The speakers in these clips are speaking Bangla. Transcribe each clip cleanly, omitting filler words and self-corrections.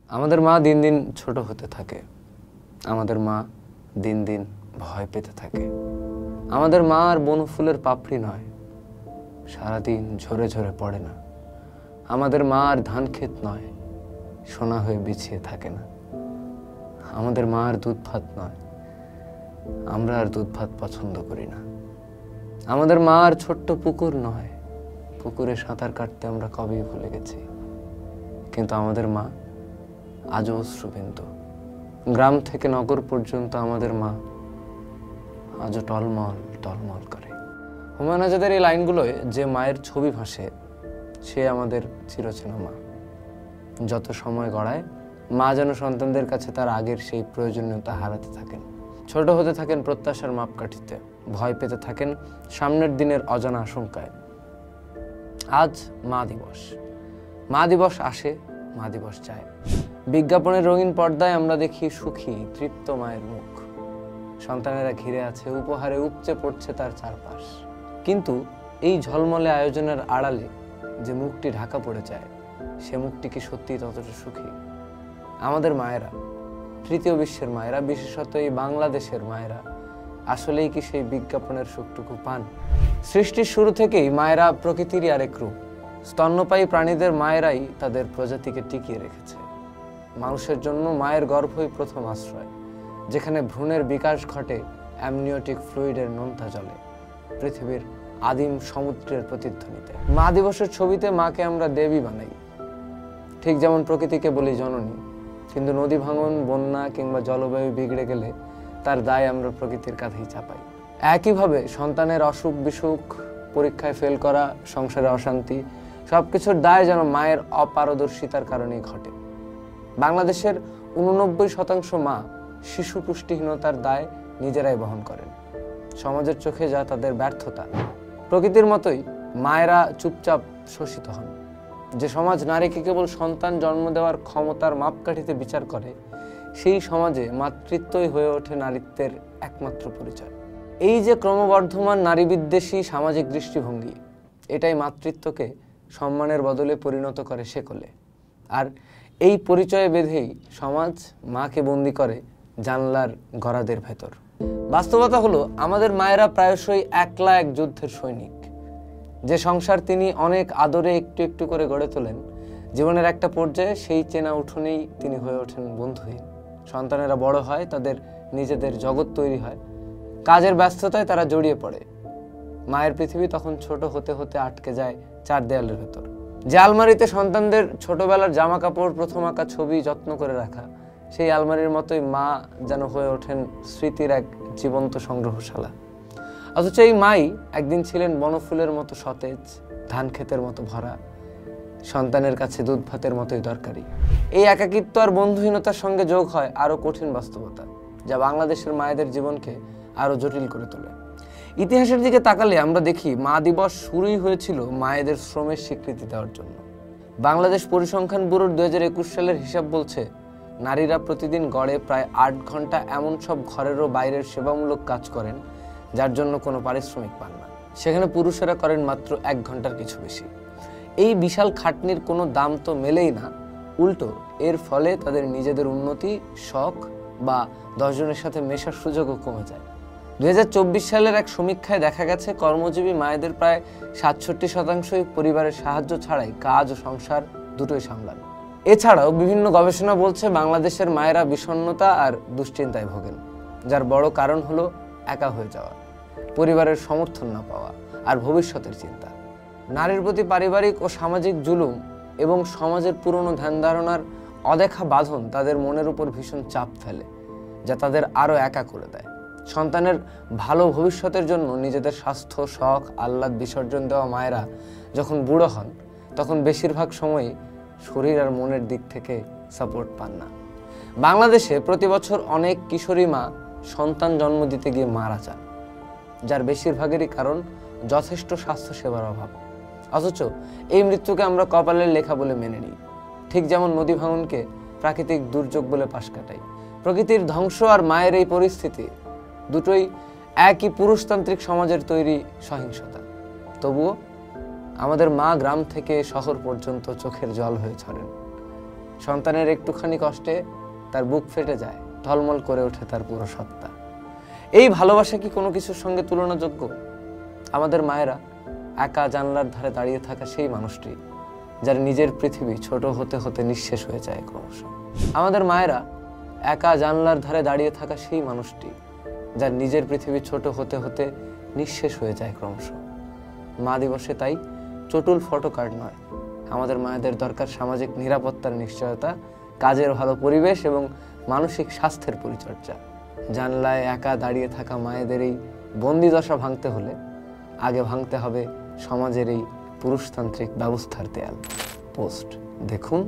আমাদের মা দিন দিন ছোট হতে থাকে, আমাদের মা দিন দিন ভয় পেতে থাকে। আমাদের মা আর বনফুলের পাপড়ি নয়, সারাদিন ঝরে ঝরে পড়ে না। আমাদের মা আর ধান ক্ষেত নয়, সোনা হয়ে বিছিয়ে থাকে না। আমাদের মা আর দুধ ভাত নয়, আমরা আর দুধ ভাত পছন্দ করি না। আমাদের মা আর ছোট্ট পুকুর নয়, পুকুরে সাঁতার কাটতে আমরা কবেই ভুলে গেছি। কিন্তু আমাদের মা আজও অশ্রুবিন্দু। গ্রাম থেকে নগর পর্যন্ত আমাদের মা আজও টলমল টলমল করে। হুমায়ুন আজাদের এই লাইনগুলোয় যে মায়ের ছবি ভাসে, সে আমাদের চিরচেনা মা। যত সময় গড়ায় মা যেন সন্তানদের কাছে তার আগের সেই প্রয়োজনীয়তা হারাতে থাকেন। ছোট হতে থাকেন প্রত্যাশার মাপকাঠিতে, ভয় পেতে থাকেন সামনের দিনের অজানা আশঙ্কায়। আজ মা দিবস। মা দিবস আসে, মা দিবস যায়। বিজ্ঞাপনের রঙিন পর্দায় আমরা দেখি সুখী তৃপ্ত মায়ের মুখ। সন্তানেরা ঘিরে আছে, উপহারে উপচে পড়ছে তার চারপাশ। কিন্তু এই ঝলমলে আয়োজনের আড়ালে যে মুখটি ঢাকা পড়ে যায়, সে মুখটি কি সত্যি ততটা সুখী? আমাদের মায়েরা, তৃতীয় বিশ্বের মায়েরা, বিশেষত এই বাংলাদেশের মায়েরা, আসলেই কি সেই বিজ্ঞাপনের সুখটুকু পান? সৃষ্টির শুরু থেকেই মায়েরা প্রকৃতিরই আরেক রূপ। স্তন্যপায়ী প্রাণীদের মায়েরাই তাদের প্রজাতিকে টিকিয়ে রেখেছে। মানুষের জন্য মায়ের গর্ভই প্রথম আশ্রয়, যেখানে ভ্রূণের বিকাশ ঘটে অ্যামনিওটিক ফ্লুইডের নোনতা জলে, পৃথিবীর আদিম সমুদ্রের প্রতিধ্বনিতে। মা দিবসের ছবিতে মাকে আমরা দেবী বানাই, ঠিক যেমন প্রকৃতিকে বলি জননী। কিন্তু নদী ভাঙন, বন্যা কিংবা জলবায়ু বিগড়ে গেলে তার দায় আমরা প্রকৃতির কাঁধেই চাপাই। একইভাবে সন্তানের অসুখ বিসুখ, পরীক্ষায় ফেল করা, সংসারে অশান্তি, সবকিছুর দায় যেন মায়ের অপারদর্শিতার কারণেই ঘটে। বাংলাদেশের 89% মা শিশু পুষ্টিহীনতার দায় নিজেরাই বহন করেন। সমাজের চোখে যা তাদের ব্যর্থতা। প্রকৃতির মতোই মায়েরা চুপচাপ শোষিত হন। যে সমাজ নারীকে কেবল সন্তান জন্ম দেওয়ার ক্ষমতার মাপকাঠিতে বিচার করে, সেই সমাজে মাতৃত্বই হয়ে ওঠে নারীত্বের একমাত্র পরিচয়। এই যে ক্রমবর্ধমান নারী বিদ্বেষী সামাজিক দৃষ্টিভঙ্গি, এটাই মাতৃত্বকে সম্মানের বদলে পরিণত করে শেকলে। আর এই পরিচয়ে বেঁধেই সমাজ মাকে বন্দি করে জানলার গরাদের ভেতর। বাস্তবতা হলো, আমাদের মায়েরা প্রায়শই একলা এক যুদ্ধের সৈনিক। যে সংসার তিনি অনেক আদরে একটু একটু করে গড়ে তোলেন, জীবনের একটা পর্যায়ে সেই চেনা উঠোনেই তিনি হয়ে ওঠেন বন্ধুহীন। সন্তানেরা বড় হয়, তাদের নিজেদের জগৎ তৈরি হয়, কাজের ব্যস্ততায় তারা জড়িয়ে পড়ে। মায়ের পৃথিবী তখন ছোট হতে হতে আটকে যায় চার দেয়ালের ভেতর। যে আলমারিতে সন্তানদের ছোটবেলার জামা কাপড়, প্রথম আঁকা ছবি যত্ন করে রাখা, সেই আলমারির মতোই মা যেন হয়ে ওঠেন স্মৃতির এক জীবন্ত সংগ্রহশালা। অথচ এই মাই একদিন ছিলেন বনফুলের মতো সতেজ, ধান ক্ষেতের মতো ভরা, সন্তানের কাছে দুধ ভাতের মতোই দরকারি। এই একাকিত্ব আর বন্ধুহীনতার সঙ্গে যোগ হয় আরো কঠিন বাস্তবতা, যা বাংলাদেশের মায়েদের জীবনকে আরো জটিল করে তোলে। ইতিহাসের দিকে তাকালে আমরা দেখি, মা দিবস শুরুই হয়েছিল মায়েদের শ্রমের স্বীকৃতি দেওয়ার জন্য। বাংলাদেশ পরিসংখ্যান ব্যুরোর 2021 সালের হিসাব বলছে, নারীরা প্রতিদিন গড়ে প্রায় 8 ঘন্টা এমন সব ঘরেরও বাইরের সেবামূলক কাজ করেন, যার জন্য কোনো পারিশ্রমিক পান না। সেখানে পুরুষেরা করেন মাত্র 1 ঘন্টার কিছু বেশি। এই বিশাল খাটনির কোনো দাম তো মেলেই না, উল্টো এর ফলে তাদের নিজেদের উন্নতি, শখ বা 10 জনের সাথে মেশার সুযোগও কমে যায়। 2024 সালের এক সমীক্ষায় দেখা গেছে, কর্মজীবী মায়েদের প্রায় 67% পরিবারের সাহায্য ছাড়াই কাজ ও সংসার দুটোই সামলান। এছাড়াও বিভিন্ন গবেষণা বলছে, বাংলাদেশের মায়েরা বিষণ্ণতা আর দুশ্চিন্তায় ভোগেন, যার বড় কারণ হলো একা হয়ে যাওয়া, পরিবারের সমর্থন না পাওয়া আর ভবিষ্যতের চিন্তা। নারীর প্রতি পারিবারিক ও সামাজিক জুলুম এবং সমাজের পুরনো ধ্যান ধারণার অদেখা বাঁধন তাদের মনের উপর ভীষণ চাপ ফেলে, যা তাদের আরো একা করে দেয়। সন্তানের ভালো ভবিষ্যতের জন্য নিজেদের স্বাস্থ্য, শখ, আহ্লাদ বিসর্জন দেওয়া মায়েরা যখন বুড়ো হন, তখন বেশিরভাগ সময়ই শরীর আর মনের দিক থেকে সাপোর্ট পান না। বাংলাদেশে প্রতি বছর অনেক কিশোরী মা সন্তান জন্ম দিতে গিয়ে মারা যান, যার বেশিরভাগেরই কারণ যথেষ্ট স্বাস্থ্যসেবার অভাব। অথচ এই মৃত্যুকে আমরা কপালের লেখা বলে মেনে নিই, ঠিক যেমন নদী ভাঙনকে প্রাকৃতিক দুর্যোগ বলে পাশ কাটাই। প্রকৃতির ধ্বংস আর মায়ের এই পরিস্থিতি দুটোই একই পুরুষতান্ত্রিক সমাজের তৈরি সহিংসতা। তবুও আমাদের মা গ্রাম থেকে শহর পর্যন্ত চোখের জল হয়ে ছড়েন। সন্তানের একটুখানি কষ্টে তার বুক ফেটে যায়, ঢলমল করে ওঠে তার পুরো সত্তা। এই ভালোবাসা কি কোনো কিছুর সঙ্গে তুলনাযোগ্য? আমাদের মায়েরা একা জানলার ধারে দাঁড়িয়ে থাকা সেই মানুষটি যার নিজের পৃথিবী ছোট হতে হতে নিঃশেষ হয়ে যায় ক্রমশ। আমাদের মায়েরা একা জানলার ধারে দাঁড়িয়ে থাকা সেই মানুষটি যার নিজের পৃথিবী ছোট হতে হতে নিঃশেষ হয়ে যায় ক্রমশ। মা দিবসে তাই চটুল ফটো কার্ড নয়, আমাদের মায়েদের দরকার সামাজিক নিরাপত্তার নিশ্চয়তা, কাজের ভালো পরিবেশ এবং মানসিক স্বাস্থ্যের পরিচর্যা। জানলায় একা দাঁড়িয়ে থাকা মায়েদের এই বন্দিদশা ভাঙতে হলে আগে ভাঙতে হবে সমাজের এই পুরুষতান্ত্রিক ব্যবস্থার দেয়াল। পোস্ট দেখুন,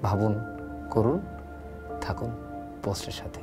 ভাবুন, করুন, থাকুন পোস্টের সাথে।